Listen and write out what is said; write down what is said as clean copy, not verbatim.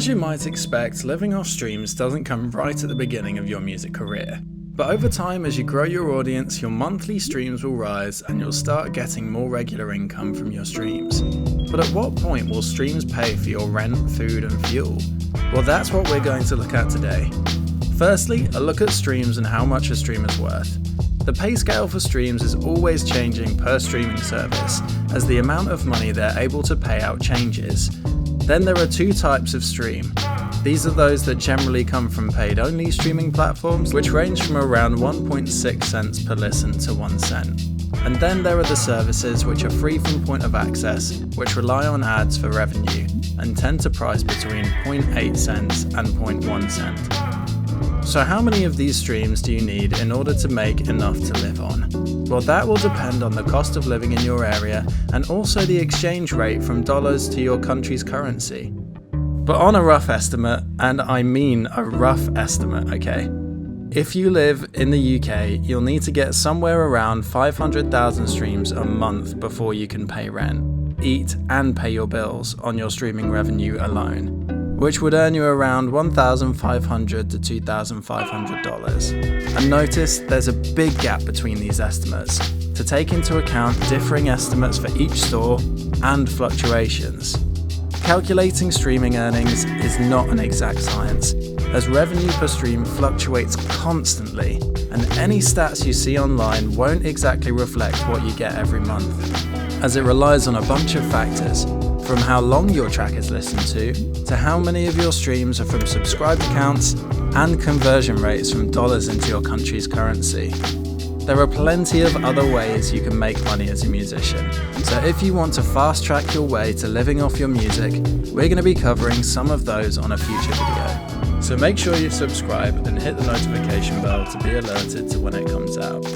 As you might expect, living off streams doesn't come right at the beginning of your music career. But over time, as you grow your audience, your monthly streams will rise and you'll start getting more regular income from your streams. But at what point will streams pay for your rent, food and fuel? Well, that's what we're going to look at today. Firstly, a look at streams and how much a stream is worth. The pay scale for streams is always changing per streaming service, as the amount of money they're able to pay out changes. Then there are two types of stream. These are those that generally come from paid-only streaming platforms, which range from around 1.6 cents per listen to 1 cent. And then there are the services which are free from point of access, which rely on ads for revenue, and tend to price between 0.8 cents and 0.1 cent. So how many of these streams do you need in order to make enough to live on? Well, that will depend on the cost of living in your area and also the exchange rate from dollars to your country's currency. But on a rough estimate, and I mean a rough estimate, okay? If you live in the UK, you'll need to get somewhere around 500,000 streams a month before you can pay rent, eat and pay your bills on your streaming revenue alone, which would earn you around $1,500 to $2,500. And notice there's a big gap between these estimates, to take into account differing estimates for each store and fluctuations. Calculating streaming earnings is not an exact science, as revenue per stream fluctuates constantly, and any stats you see online won't exactly reflect what you get every month, as it relies on a bunch of factors, from how long your track is listened to how many of your streams are from subscribed accounts, and conversion rates from dollars into your country's currency. There are plenty of other ways you can make money as a musician, so if you want to fast track your way to living off your music, we're going to be covering some of those on a future video. So make sure you subscribe and hit the notification bell to be alerted to when it comes out.